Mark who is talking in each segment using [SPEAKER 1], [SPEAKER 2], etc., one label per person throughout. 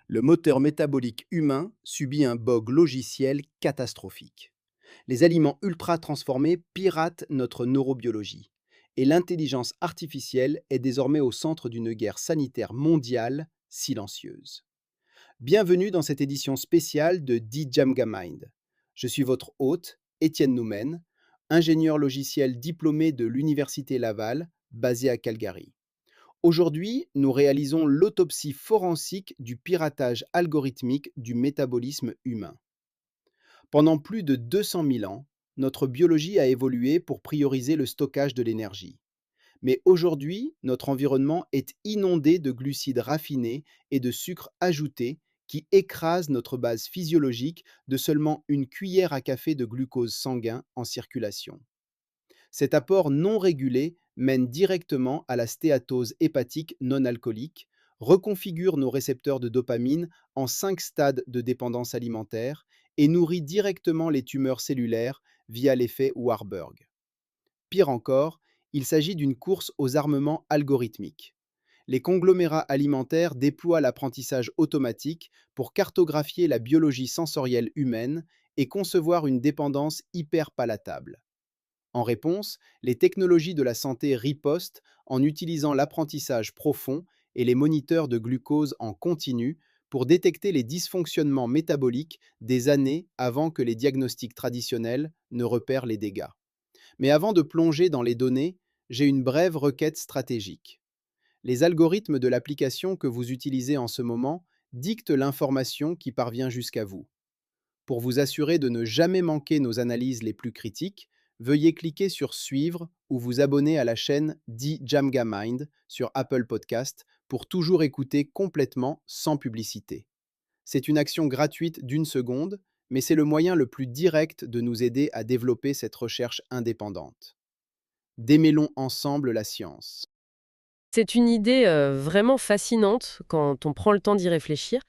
[SPEAKER 1] Le moteur métabolique humain subit un bug logiciel catastrophique. Les aliments ultra transformés piratent notre neurobiologie. Et l'intelligence artificielle est désormais au centre d'une guerre sanitaire mondiale silencieuse. Bienvenue dans cette édition spéciale de Jamga Mind. Je suis votre hôte, Étienne Noumen, ingénieur logiciel diplômé de l'Université Laval, basé à Calgary. Aujourd'hui, nous réalisons l'autopsie forensique du piratage algorithmique du métabolisme humain. Pendant plus de 200 000 ans, notre biologie a évolué pour prioriser le stockage de l'énergie. Mais aujourd'hui, notre environnement est inondé de glucides raffinés et de sucres ajoutés qui écrasent notre base physiologique de seulement une cuillère à café de glucose sanguin en circulation. Cet apport non régulé mène directement à la stéatose hépatique non alcoolique, reconfigure nos récepteurs de dopamine en 5 stades de dépendance alimentaire et nourrit directement les tumeurs cellulaires via l'effet Warburg. Pire encore, il s'agit d'une course aux armements algorithmiques. Les conglomérats alimentaires déploient l'apprentissage automatique pour cartographier la biologie sensorielle humaine et concevoir une dépendance hyperpalatable. En réponse, les technologies de la santé ripostent en utilisant l'apprentissage profond et les moniteurs de glucose en continu pour détecter les dysfonctionnements métaboliques des années avant que les diagnostics traditionnels ne repèrent les dégâts. Mais avant de plonger dans les données, j'ai une brève requête stratégique. Les algorithmes de l'application que vous utilisez en ce moment dictent l'information qui parvient jusqu'à vous. Pour vous assurer de ne jamais manquer nos analyses les plus critiques, veuillez cliquer sur Suivre ou vous abonner à la chaîne Jamga Mind sur Apple Podcast pour toujours écouter complètement sans publicité. C'est une action gratuite d'1 seconde, mais c'est le moyen le plus direct de nous aider à développer cette recherche indépendante. Démêlons ensemble la science.
[SPEAKER 2] C'est une idée vraiment fascinante quand on prend le temps d'y réfléchir.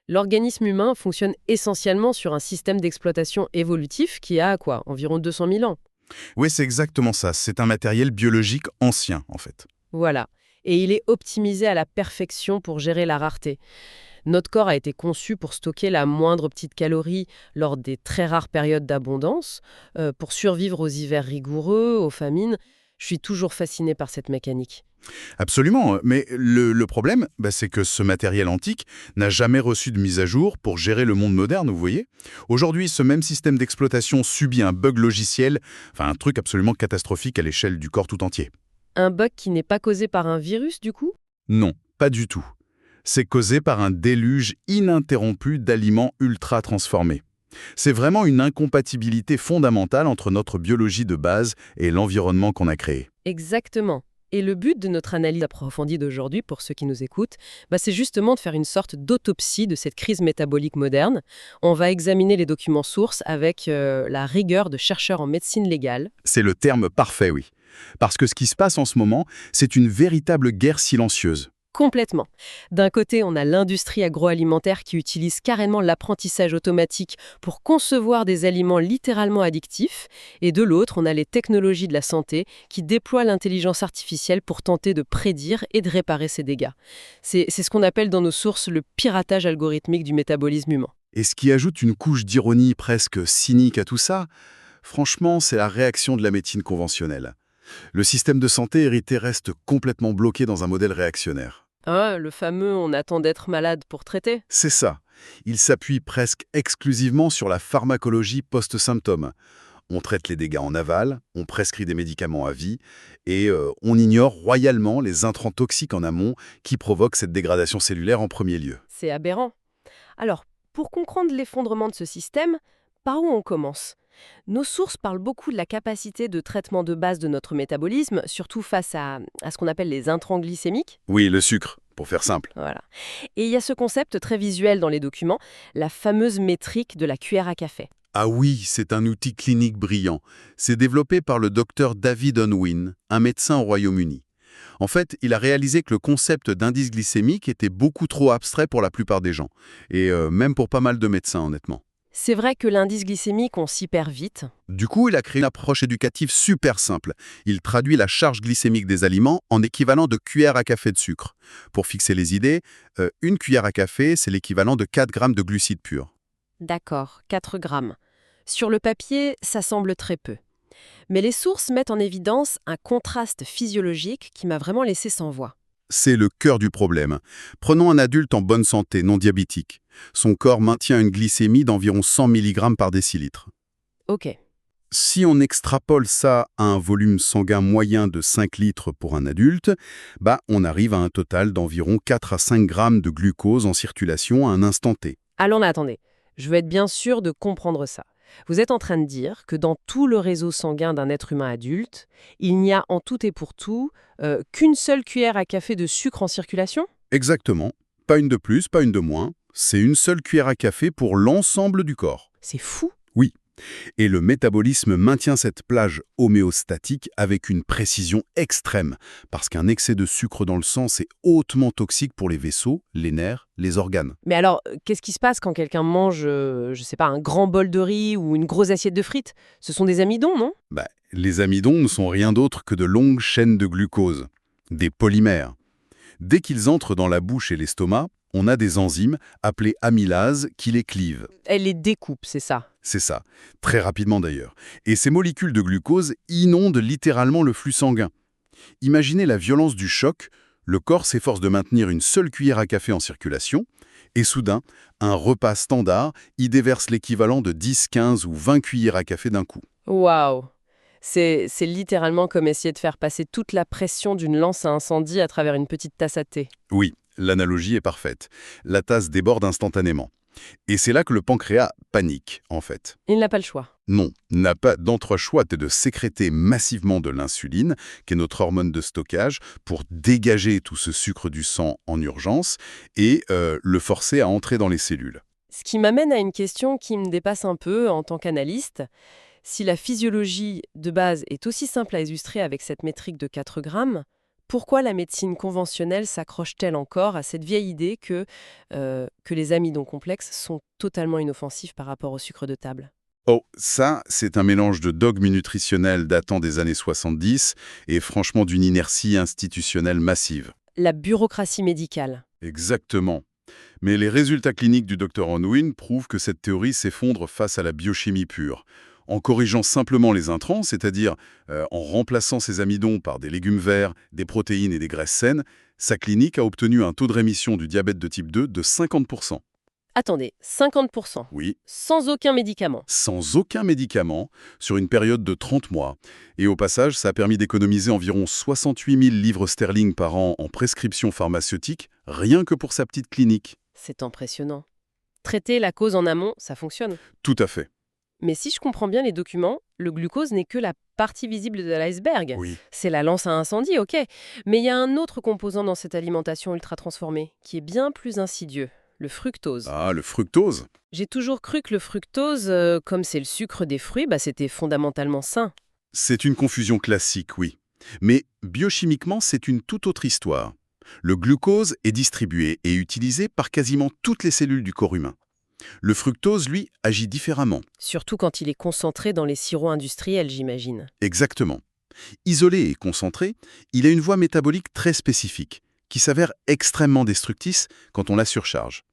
[SPEAKER 2] L'organisme humain fonctionne essentiellement sur un système d'exploitation évolutif qui a quoi, environ 200 000 ans.
[SPEAKER 3] Oui, c'est exactement ça. C'est un matériel biologique ancien, en fait.
[SPEAKER 2] Voilà. Et il est optimisé à la perfection pour gérer la rareté. Notre corps a été conçu pour stocker la moindre petite calorie lors des très rares périodes d'abondance, pour survivre aux hivers rigoureux, aux famines. Je suis toujours fascinée par cette mécanique.
[SPEAKER 3] Absolument. Mais le problème, c'est que ce matériel antique n'a jamais reçu de mise à jour pour gérer le monde moderne, vous voyez. Aujourd'hui, ce même système d'exploitation subit un bug logiciel, enfin un truc absolument catastrophique à l'échelle du corps tout entier.
[SPEAKER 2] Un bug qui n'est pas causé par un virus, du coup?
[SPEAKER 3] Non, pas du tout. C'est causé par un déluge ininterrompu d'aliments ultra transformés. C'est vraiment une incompatibilité fondamentale entre notre biologie de base et l'environnement qu'on a créé.
[SPEAKER 2] Exactement. Et le but de notre analyse approfondie d'aujourd'hui, pour ceux qui nous écoutent, c'est justement de faire une sorte d'autopsie de cette crise métabolique moderne. On va examiner les documents sources avec la rigueur de chercheurs en médecine légale.
[SPEAKER 3] C'est le terme parfait, oui. Parce que ce qui se passe en ce moment, c'est une véritable guerre silencieuse.
[SPEAKER 2] Complètement. D'un côté, on a l'industrie agroalimentaire qui utilise carrément l'apprentissage automatique pour concevoir des aliments littéralement addictifs, et de l'autre, on a les technologies de la santé qui déploient l'intelligence artificielle pour tenter de prédire et de réparer ces dégâts. C'est ce qu'on appelle dans nos sources le piratage algorithmique du métabolisme humain.
[SPEAKER 3] Et ce qui ajoute une couche d'ironie presque cynique à tout ça, franchement, c'est la réaction de la médecine conventionnelle. Le système de santé hérité reste complètement bloqué dans un modèle réactionnaire.
[SPEAKER 2] Ah, le fameux «on attend d'être malade pour traiter».
[SPEAKER 3] C'est ça. Il s'appuie presque exclusivement sur la pharmacologie post-symptôme. On traite les dégâts en aval, on prescrit des médicaments à vie, et on ignore royalement les intrants toxiques en amont qui provoquent cette dégradation cellulaire en premier lieu.
[SPEAKER 2] C'est aberrant. Alors, pour comprendre l'effondrement de ce système, par où on commence? Nos sources parlent beaucoup de la capacité de traitement de base de notre métabolisme, surtout face à ce qu'on appelle les intrants glycémiques.
[SPEAKER 3] Oui, le sucre, pour faire simple.
[SPEAKER 2] Voilà. Et il y a ce concept très visuel dans les documents, la fameuse métrique de la cuillère à café.
[SPEAKER 3] Ah oui, c'est un outil clinique brillant. C'est développé par le docteur David Unwin, un médecin au Royaume-Uni. En fait, il a réalisé que le concept d'indice glycémique était beaucoup trop abstrait pour la plupart des gens, et même pour pas mal de médecins, honnêtement.
[SPEAKER 2] C'est vrai que l'indice glycémique, on s'y perd vite.
[SPEAKER 3] Du coup, il a créé une approche éducative super simple. Il traduit la charge glycémique des aliments en équivalent de cuillère à café de sucre. Pour fixer les idées, une cuillère à café, c'est l'équivalent de 4 grammes de glucides purs.
[SPEAKER 2] D'accord, 4 grammes. Sur le papier, ça semble très peu. Mais les sources mettent en évidence un contraste physiologique qui m'a vraiment laissé sans voix.
[SPEAKER 3] C'est le cœur du problème. Prenons un adulte en bonne santé, non diabétique. Son corps maintient une glycémie d'environ 100 mg par décilitre.
[SPEAKER 2] Ok.
[SPEAKER 3] Si on extrapole ça à un volume sanguin moyen de 5 litres pour un adulte, on arrive à un total d'environ 4 à 5 grammes de glucose en circulation à un instant T.
[SPEAKER 2] Allons là, attendez. Je veux être bien sûr de comprendre ça. Vous êtes en train de dire que dans tout le réseau sanguin d'un être humain adulte, il n'y a en tout et pour tout qu'une seule cuillère à café de sucre en circulation?
[SPEAKER 3] Exactement. Pas une de plus, pas une de moins. C'est une seule cuillère à café pour l'ensemble du corps.
[SPEAKER 2] C'est fou.
[SPEAKER 3] Oui. Et le métabolisme maintient cette plage homéostatique avec une précision extrême, parce qu'un excès de sucre dans le sang, c'est hautement toxique pour les vaisseaux, les nerfs, les organes.
[SPEAKER 2] Mais alors, qu'est-ce qui se passe quand quelqu'un mange, je sais pas, un grand bol de riz ou une grosse assiette de frites? Ce sont des amidons, non?
[SPEAKER 3] Les amidons ne sont rien d'autre que de longues chaînes de glucose, des polymères. Dès qu'ils entrent dans la bouche et l'estomac, on a des enzymes, appelées amylases, qui les clivent.
[SPEAKER 2] Elle les découpe, c'est ça.
[SPEAKER 3] C'est ça, très rapidement d'ailleurs. Et ces molécules de glucose inondent littéralement le flux sanguin. Imaginez la violence du choc, le corps s'efforce de maintenir une seule cuillère à café en circulation, et soudain, un repas standard y déverse l'équivalent de 10, 15 ou 20 cuillères à café d'un coup.
[SPEAKER 2] Waouh! C'est littéralement comme essayer de faire passer toute la pression d'une lance à incendie à travers une petite tasse à thé.
[SPEAKER 3] Oui, l'analogie est parfaite. La tasse déborde instantanément. Et c'est là que le pancréas panique, en fait.
[SPEAKER 2] Il n'a pas le choix.
[SPEAKER 3] Non, n'a pas d'entre-choix que de sécréter massivement de l'insuline, qui est notre hormone de stockage, pour dégager tout ce sucre du sang en urgence et le forcer à entrer dans les cellules.
[SPEAKER 2] Ce qui m'amène à une question qui me dépasse un peu en tant qu'analyste. Si la physiologie de base est aussi simple à illustrer avec cette métrique de 4 grammes, pourquoi la médecine conventionnelle s'accroche-t-elle encore à cette vieille idée que les amidons complexes sont totalement inoffensifs par rapport au sucre de table?
[SPEAKER 3] Oh, ça, c'est un mélange de dogmes nutritionnels datant des années 70 et franchement d'une inertie institutionnelle massive.
[SPEAKER 2] La bureaucratie médicale.
[SPEAKER 3] Exactement. Mais les résultats cliniques du Dr Unwin prouvent que cette théorie s'effondre face à la biochimie pure. En corrigeant simplement les intrants, c'est-à-dire en remplaçant ces amidons par des légumes verts, des protéines et des graisses saines, sa clinique a obtenu un taux de rémission du diabète de type 2 de 50%.
[SPEAKER 2] Attendez, 50%,
[SPEAKER 3] Oui,
[SPEAKER 2] sans aucun médicament.
[SPEAKER 3] sans aucun médicament, sur une période de 30 mois. Et au passage, ça a permis d'économiser environ 68 000 livres sterling par an en prescription pharmaceutique, rien que pour sa petite clinique.
[SPEAKER 2] C'est impressionnant. Traiter la cause en amont, ça fonctionne.
[SPEAKER 3] Tout à fait.
[SPEAKER 2] Mais si je comprends bien les documents, le glucose n'est que la partie visible de l'iceberg.
[SPEAKER 3] Oui.
[SPEAKER 2] C'est la lance à incendie, ok. Mais il y a un autre composant dans cette alimentation ultra transformée, qui est bien plus insidieux, le fructose.
[SPEAKER 3] Ah, le fructose.
[SPEAKER 2] J'ai toujours cru que le fructose, comme c'est le sucre des fruits, c'était fondamentalement sain.
[SPEAKER 3] C'est une confusion classique, oui. Mais biochimiquement, c'est une toute autre histoire. Le glucose est distribué et utilisé par quasiment toutes les cellules du corps humain. Le fructose, lui, agit différemment.
[SPEAKER 2] Surtout quand il est concentré dans les sirops industriels, j'imagine.
[SPEAKER 3] Exactement. Isolé et concentré, il a une voie métabolique très spécifique, qui s'avère extrêmement destructrice quand on la surcharge.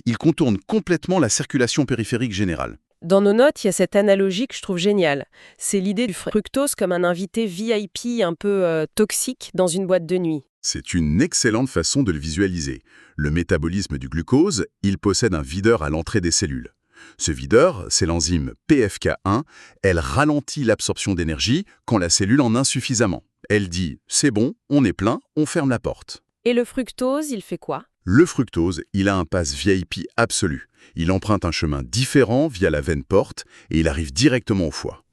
[SPEAKER 3] Il contourne complètement la circulation périphérique générale.
[SPEAKER 2] Dans nos notes, il y a cette analogie que je trouve géniale. C'est l'idée du fructose comme un invité VIP un peu toxique dans une boîte de nuit.
[SPEAKER 3] C'est une excellente façon de le visualiser. Le métabolisme du glucose, il possède un videur à l'entrée des cellules. Ce videur, c'est l'enzyme PFK1. Elle ralentit l'absorption d'énergie quand la cellule en a insuffisamment. Elle dit « c'est bon, on est plein, on ferme la porte ».
[SPEAKER 2] Et le fructose, il fait quoi?
[SPEAKER 3] Le fructose, il a un pass VIP absolu. Il emprunte un chemin différent via la veine porte et il arrive directement au foie.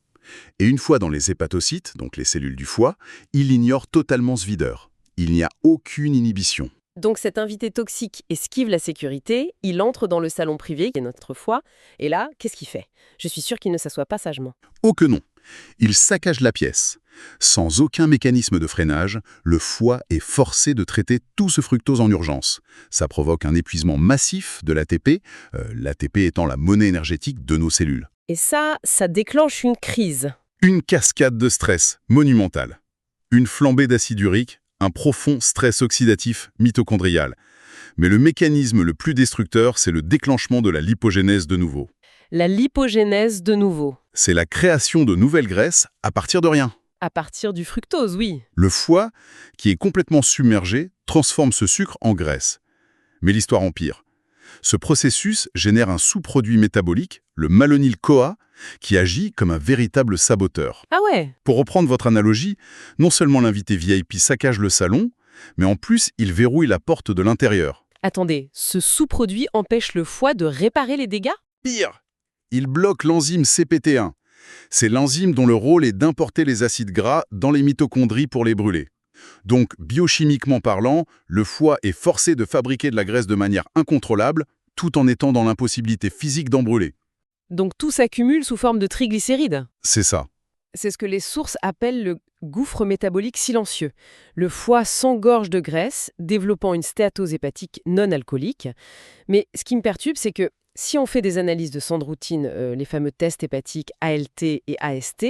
[SPEAKER 3] Et une fois dans les hépatocytes, donc les cellules du foie, il ignore totalement ce videur. Il n'y a aucune inhibition.
[SPEAKER 2] Donc cet invité toxique esquive la sécurité, il entre dans le salon privé qui est notre foie, et là, qu'est-ce qu'il fait? Je suis sûre qu'il ne s'assoit pas sagement.
[SPEAKER 3] Oh que non. Il saccage la pièce. Sans aucun mécanisme de freinage, le foie est forcé de traiter tout ce fructose en urgence. Ça provoque un épuisement massif de l'ATP, l'ATP étant la monnaie énergétique de nos cellules.
[SPEAKER 2] Et ça déclenche une crise.
[SPEAKER 3] Une cascade de stress monumentale. Une flambée d'acide urique, un profond stress oxydatif mitochondrial. Mais le mécanisme le plus destructeur, c'est le déclenchement de la lipogénèse de nouveau.
[SPEAKER 2] La lipogénèse de nouveau.
[SPEAKER 3] C'est la création de nouvelles graisses à partir de rien.
[SPEAKER 2] À partir du fructose, oui.
[SPEAKER 3] Le foie, qui est complètement submergé, transforme ce sucre en graisse. Mais l'histoire empire. Ce processus génère un sous-produit métabolique, le malonyl-CoA, qui agit comme un véritable saboteur.
[SPEAKER 2] Ah ouais?
[SPEAKER 3] Pour reprendre votre analogie, non seulement l'invité VIP saccage le salon, mais en plus, il verrouille la porte de l'intérieur.
[SPEAKER 2] Attendez, ce sous-produit empêche le foie de réparer les dégâts?
[SPEAKER 3] Pire, il bloque l'enzyme CPT1. C'est l'enzyme dont le rôle est d'importer les acides gras dans les mitochondries pour les brûler. Donc, biochimiquement parlant, le foie est forcé de fabriquer de la graisse de manière incontrôlable, tout en étant dans l'impossibilité physique d'en brûler.
[SPEAKER 2] Donc tout s'accumule sous forme de triglycérides.
[SPEAKER 3] C'est ça.
[SPEAKER 2] C'est ce que les sources appellent le gouffre métabolique silencieux. Le foie s'engorge de graisse, développant une stéatose hépatique non alcoolique. Mais ce qui me perturbe, c'est que si on fait des analyses de sang de routine, les fameux tests hépatiques ALT et AST,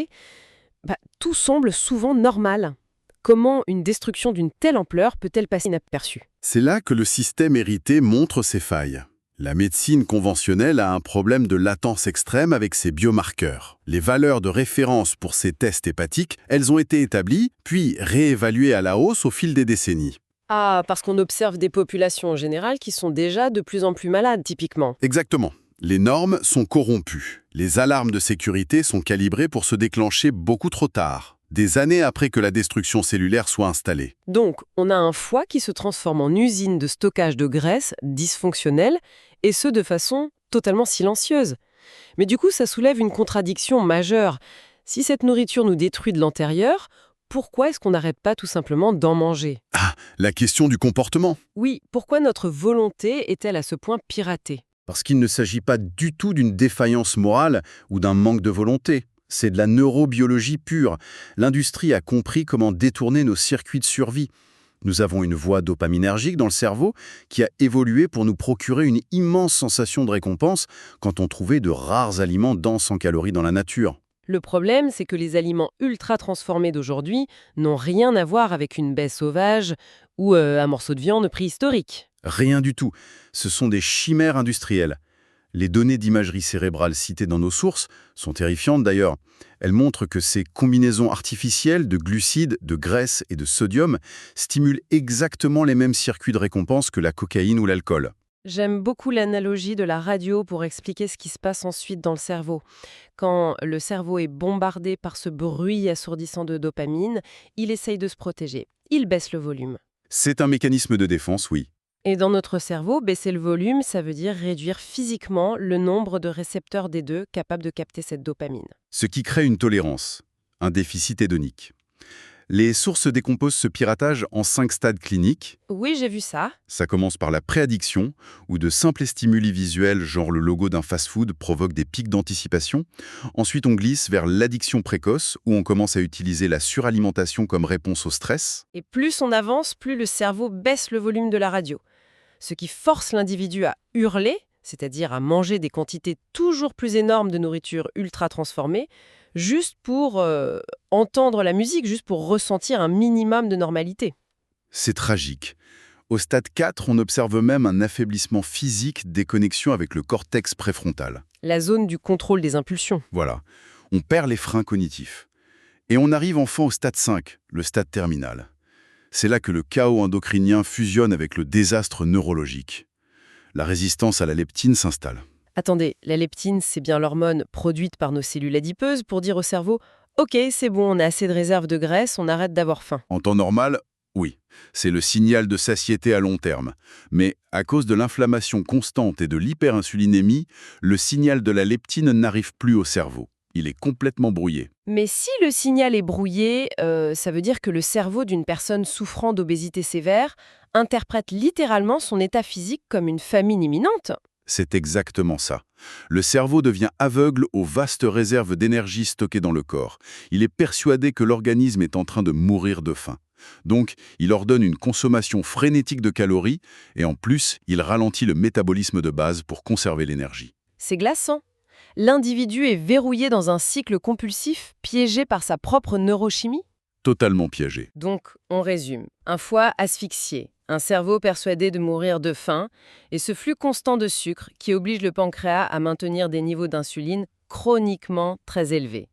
[SPEAKER 2] tout semble souvent normal. Comment une destruction d'une telle ampleur peut-elle passer inaperçue?
[SPEAKER 3] C'est là que le système hérité montre ses failles. La médecine conventionnelle a un problème de latence extrême avec ses biomarqueurs. Les valeurs de référence pour ces tests hépatiques, elles ont été établies, puis réévaluées à la hausse au fil des décennies.
[SPEAKER 2] Ah, parce qu'on observe des populations en général qui sont déjà de plus en plus malades, typiquement.
[SPEAKER 3] Exactement. Les normes sont corrompues. Les alarmes de sécurité sont calibrées pour se déclencher beaucoup trop tard, des années après que la destruction cellulaire soit installée.
[SPEAKER 2] Donc, on a un foie qui se transforme en usine de stockage de graisse dysfonctionnelle, et ce de façon totalement silencieuse. Mais du coup, ça soulève une contradiction majeure. Si cette nourriture nous détruit de l'intérieur, pourquoi est-ce qu'on n'arrête pas tout simplement d'en manger?
[SPEAKER 3] Ah, la question du comportement.
[SPEAKER 2] Oui, pourquoi notre volonté est-elle à ce point piratée?
[SPEAKER 3] Parce qu'il ne s'agit pas du tout d'une défaillance morale ou d'un manque de volonté. C'est de la neurobiologie pure. L'industrie a compris comment détourner nos circuits de survie. Nous avons une voie dopaminergique dans le cerveau qui a évolué pour nous procurer une immense sensation de récompense quand on trouvait de rares aliments denses en calories dans la nature.
[SPEAKER 2] Le problème, c'est que les aliments ultra transformés d'aujourd'hui n'ont rien à voir avec une baie sauvage ou un morceau de viande préhistorique.
[SPEAKER 3] Rien du tout. Ce sont des chimères industrielles. Les données d'imagerie cérébrale citées dans nos sources sont terrifiantes d'ailleurs. Elles montrent que ces combinaisons artificielles de glucides, de graisses et de sodium stimulent exactement les mêmes circuits de récompense que la cocaïne ou l'alcool.
[SPEAKER 2] J'aime beaucoup l'analogie de la radio pour expliquer ce qui se passe ensuite dans le cerveau. Quand le cerveau est bombardé par ce bruit assourdissant de dopamine, il essaye de se protéger. Il baisse le volume.
[SPEAKER 3] C'est un mécanisme de défense, oui.
[SPEAKER 2] Et dans notre cerveau, baisser le volume, ça veut dire réduire physiquement le nombre de récepteurs D2 capables de capter cette dopamine.
[SPEAKER 3] Ce qui crée une tolérance, un déficit hédonique. Les sources décomposent ce piratage en 5 stades cliniques.
[SPEAKER 2] Oui, j'ai vu ça.
[SPEAKER 3] Ça commence par la préaddiction, où de simples stimuli visuels, genre le logo d'un fast-food, provoquent des pics d'anticipation. Ensuite, on glisse vers l'addiction précoce, où on commence à utiliser la suralimentation comme réponse au stress.
[SPEAKER 2] Et plus on avance, plus le cerveau baisse le volume de la radio. Ce qui force l'individu à hurler, c'est-à-dire à manger des quantités toujours plus énormes de nourriture ultra transformée, juste pour entendre la musique, juste pour ressentir un minimum de normalité.
[SPEAKER 3] C'est tragique. Au stade 4, on observe même un affaiblissement physique des connexions avec le cortex préfrontal.
[SPEAKER 2] La zone du contrôle des impulsions.
[SPEAKER 3] Voilà, on perd les freins cognitifs. Et on arrive enfin au stade 5, le stade terminal. C'est là que le chaos endocrinien fusionne avec le désastre neurologique. La résistance à la leptine s'installe.
[SPEAKER 2] Attendez, la leptine, c'est bien l'hormone produite par nos cellules adipeuses pour dire au cerveau « Ok, c'est bon, on a assez de réserves de graisse, on arrête d'avoir faim. »
[SPEAKER 3] En temps normal, oui, c'est le signal de satiété à long terme. Mais à cause de l'inflammation constante et de l'hyperinsulinémie, le signal de la leptine n'arrive plus au cerveau. Il est complètement brouillé.
[SPEAKER 2] Mais si le signal est brouillé, ça veut dire que le cerveau d'une personne souffrant d'obésité sévère interprète littéralement son état physique comme une famine imminente.
[SPEAKER 3] C'est exactement ça. Le cerveau devient aveugle aux vastes réserves d'énergie stockées dans le corps. Il est persuadé que l'organisme est en train de mourir de faim. Donc, il ordonne une consommation frénétique de calories et en plus, il ralentit le métabolisme de base pour conserver l'énergie.
[SPEAKER 2] C'est glaçant. L'individu est verrouillé dans un cycle compulsif, piégé par sa propre neurochimie.
[SPEAKER 3] Totalement piégé.
[SPEAKER 2] Donc, on résume. Un foie asphyxié, un cerveau persuadé de mourir de faim, et ce flux constant de sucre qui oblige le pancréas à maintenir des niveaux d'insuline chroniquement très élevés.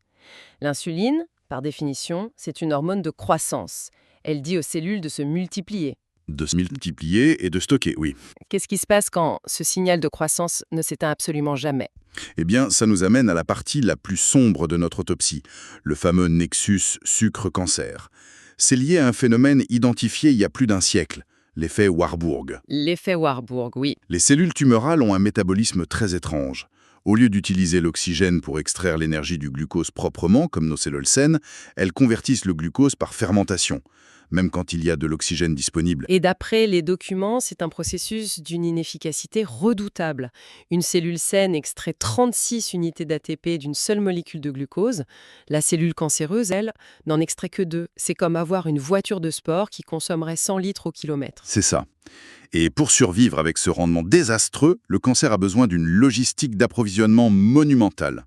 [SPEAKER 2] L'insuline, par définition, c'est une hormone de croissance. Elle dit aux cellules de se multiplier.
[SPEAKER 3] De se multiplier et de stocker, oui.
[SPEAKER 2] Qu'est-ce qui se passe quand ce signal de croissance ne s'éteint absolument jamais?
[SPEAKER 3] Eh bien, ça nous amène à la partie la plus sombre de notre autopsie, le fameux nexus sucre-cancer. C'est lié à un phénomène identifié il y a plus d'un siècle, l'effet Warburg.
[SPEAKER 2] L'effet Warburg, oui.
[SPEAKER 3] Les cellules tumorales ont un métabolisme très étrange. Au lieu d'utiliser l'oxygène pour extraire l'énergie du glucose proprement, comme nos cellules saines, elles convertissent le glucose par fermentation, même quand il y a de l'oxygène disponible.
[SPEAKER 2] Et d'après les documents, c'est un processus d'une inefficacité redoutable. Une cellule saine extrait 36 unités d'ATP d'une seule molécule de glucose. La cellule cancéreuse, elle, n'en extrait que 2. C'est comme avoir une voiture de sport qui consommerait 100 litres au kilomètre.
[SPEAKER 3] C'est ça. Et pour survivre avec ce rendement désastreux, le cancer a besoin d'une logistique d'approvisionnement monumentale.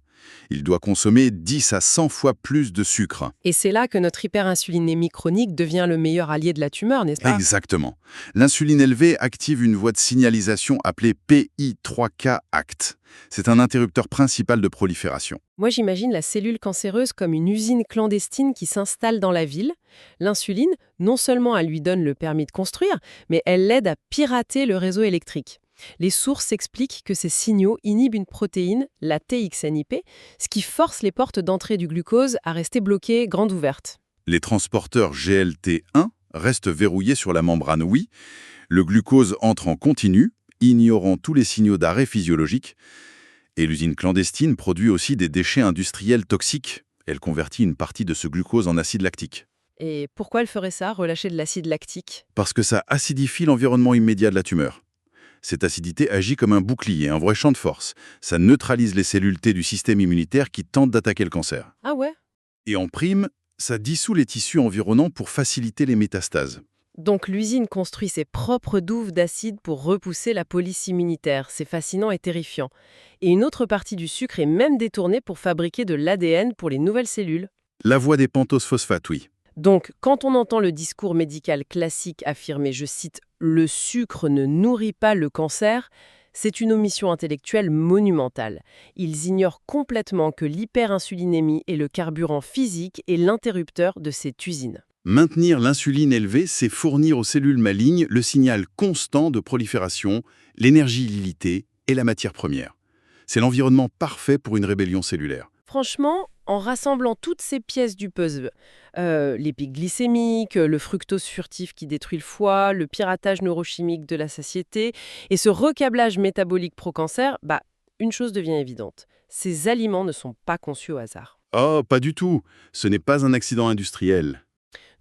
[SPEAKER 3] Il doit consommer 10 à 100 fois plus de sucre.
[SPEAKER 2] Et c'est là que notre hyperinsulinémie chronique devient le meilleur allié de la tumeur, n'est-ce pas?
[SPEAKER 3] Exactement. L'insuline élevée active une voie de signalisation appelée PI3K-ACT. C'est un interrupteur principal de prolifération.
[SPEAKER 2] Moi, j'imagine la cellule cancéreuse comme une usine clandestine qui s'installe dans la ville. L'insuline, non seulement elle lui donne le permis de construire, mais elle l'aide à pirater le réseau électrique. Les sources expliquent que ces signaux inhibent une protéine, la TXNIP, ce qui force les portes d'entrée du glucose à rester bloquées grandes ouvertes.
[SPEAKER 3] Les transporteurs GLT1 restent verrouillés sur la membrane oui. Le glucose entre en continu, ignorant tous les signaux d'arrêt physiologique. Et l'usine clandestine produit aussi des déchets industriels toxiques. Elle convertit une partie de ce glucose en acide lactique.
[SPEAKER 2] Et pourquoi elle ferait ça, relâcher de l'acide lactique?
[SPEAKER 3] Parce que ça acidifie l'environnement immédiat de la tumeur. Cette acidité agit comme un bouclier, un vrai champ de force. Ça neutralise les cellules T du système immunitaire qui tentent d'attaquer le cancer.
[SPEAKER 2] Ah ouais?
[SPEAKER 3] Et en prime, ça dissout les tissus environnants pour faciliter les métastases.
[SPEAKER 2] Donc l'usine construit ses propres douves d'acide pour repousser la police immunitaire. C'est fascinant et terrifiant. Et une autre partie du sucre est même détournée pour fabriquer de l'ADN pour les nouvelles cellules.
[SPEAKER 3] La voie des pentose-phosphates, oui.
[SPEAKER 2] Donc, quand on entend le discours médical classique affirmer, je cite, « le sucre ne nourrit pas le cancer », c'est une omission intellectuelle monumentale. Ils ignorent complètement que l'hyperinsulinémie est le carburant physique et l'interrupteur de cette usine.
[SPEAKER 3] Maintenir l'insuline élevée, c'est fournir aux cellules malignes le signal constant de prolifération, l'énergie illimitée et la matière première. C'est l'environnement parfait pour une rébellion cellulaire.
[SPEAKER 2] Franchement, en rassemblant toutes ces pièces du puzzle, les pics glycémiques, le fructose furtif qui détruit le foie, le piratage neurochimique de la satiété et ce recablage métabolique pro-cancer, une chose devient évidente. Ces aliments ne sont pas conçus au hasard.
[SPEAKER 3] Oh, pas du tout. Ce n'est pas un accident industriel.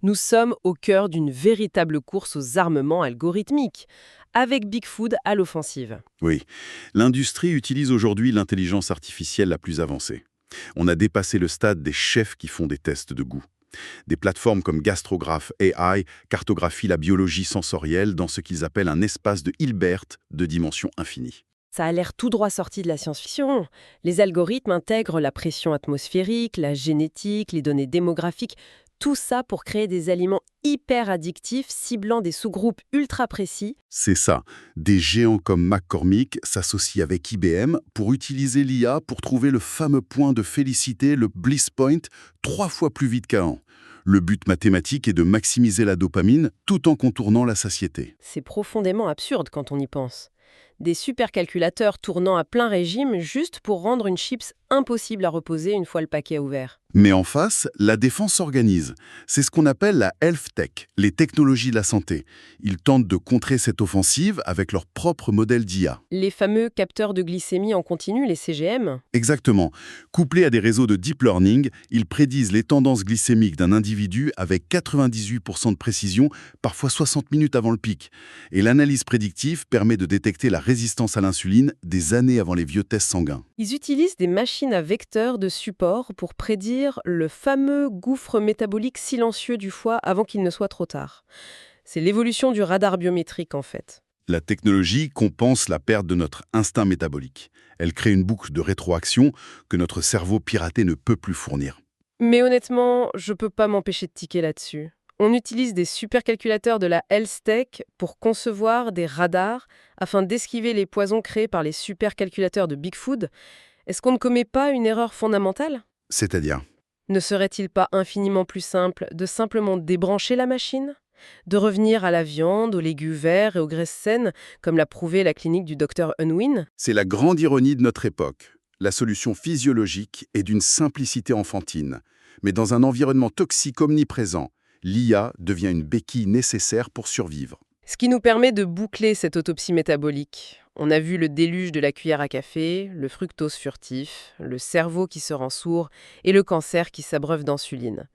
[SPEAKER 2] Nous sommes au cœur d'une véritable course aux armements algorithmiques, avec Big Food à l'offensive.
[SPEAKER 3] Oui, l'industrie utilise aujourd'hui l'intelligence artificielle la plus avancée. On a dépassé le stade des chefs qui font des tests de goût. Des plateformes comme Gastrograph AI cartographient la biologie sensorielle dans ce qu'ils appellent un espace de Hilbert de dimension infinie.
[SPEAKER 2] Ça a l'air tout droit sorti de la science-fiction. Les algorithmes intègrent la pression atmosphérique, la génétique, les données démographiques, tout ça pour créer des aliments hyper addictifs ciblant des sous-groupes ultra précis.
[SPEAKER 3] C'est ça. Des géants comme McCormick s'associent avec IBM pour utiliser l'IA pour trouver le fameux point de félicité, le bliss point, 3 fois plus vite qu'avant. Le but mathématique est de maximiser la dopamine tout en contournant la satiété.
[SPEAKER 2] C'est profondément absurde quand on y pense. Des supercalculateurs tournant à plein régime juste pour rendre une chips impossible à reposer une fois le paquet ouvert.
[SPEAKER 3] Mais en face, la défense s'organise. C'est ce qu'on appelle la health tech, les technologies de la santé. Ils tentent de contrer cette offensive avec leur propre modèle d'IA.
[SPEAKER 2] Les fameux capteurs de glycémie en continu, les CGM.
[SPEAKER 3] Exactement. Couplés à des réseaux de deep learning, ils prédisent les tendances glycémiques d'un individu avec 98% de précision, parfois 60 minutes avant le pic. Et l'analyse prédictive permet de détecter la résistance à l'insuline des années avant les vieux tests sanguins.
[SPEAKER 2] Ils utilisent des machines à vecteurs de support pour prédire le fameux gouffre métabolique silencieux du foie avant qu'il ne soit trop tard. C'est l'évolution du radar biométrique en fait.
[SPEAKER 3] La technologie compense la perte de notre instinct métabolique. Elle crée une boucle de rétroaction que notre cerveau piraté ne peut plus fournir.
[SPEAKER 2] Mais honnêtement, je peux pas m'empêcher de tiquer là-dessus. On utilise des supercalculateurs de la health tech pour concevoir des radars afin d'esquiver les poisons créés par les supercalculateurs de Big Food. Est-ce qu'on ne commet pas une erreur fondamentale ?
[SPEAKER 3] C'est-à-dire,
[SPEAKER 2] Ne serait-il pas infiniment plus simple de simplement débrancher la machine ? De revenir à la viande, aux légumes verts et aux graisses saines, comme l'a prouvé la clinique du Dr Unwin ?
[SPEAKER 3] c'est la grande ironie de notre époque. La solution physiologique est d'une simplicité enfantine. Mais dans un environnement toxique omniprésent, l'IA devient une béquille nécessaire pour survivre.
[SPEAKER 2] Ce qui nous permet de boucler cette autopsie métabolique. On a vu le déluge de la cuillère à café, le fructose furtif, le cerveau qui se rend sourd et le cancer qui s'abreuve d'insuline.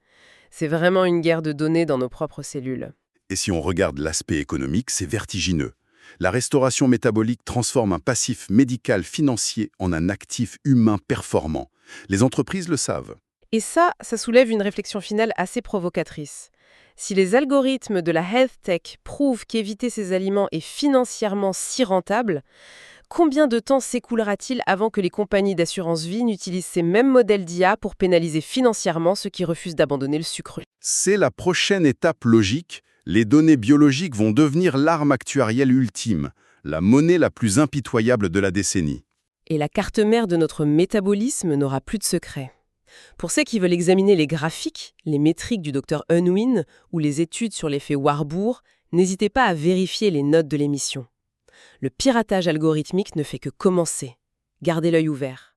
[SPEAKER 2] C'est vraiment une guerre de données dans nos propres cellules.
[SPEAKER 3] Et si on regarde l'aspect économique, c'est vertigineux. La restauration métabolique transforme un passif médical financier en un actif humain performant. Les entreprises le savent.
[SPEAKER 2] Et ça soulève une réflexion finale assez provocatrice. Si les algorithmes de la health tech prouvent qu'éviter ces aliments est financièrement si rentable, combien de temps s'écoulera-t-il avant que les compagnies d'assurance vie n'utilisent ces mêmes modèles d'IA pour pénaliser financièrement ceux qui refusent d'abandonner le sucre ?
[SPEAKER 3] C'est la prochaine étape logique. Les données biologiques vont devenir l'arme actuarielle ultime, la monnaie la plus impitoyable de la décennie.
[SPEAKER 2] Et la carte mère de notre métabolisme n'aura plus de secret. Pour ceux qui veulent examiner les graphiques, les métriques du Dr Unwin ou les études sur l'effet Warburg, n'hésitez pas à vérifier les notes de l'émission. Le piratage algorithmique ne fait que commencer. Gardez l'œil ouvert.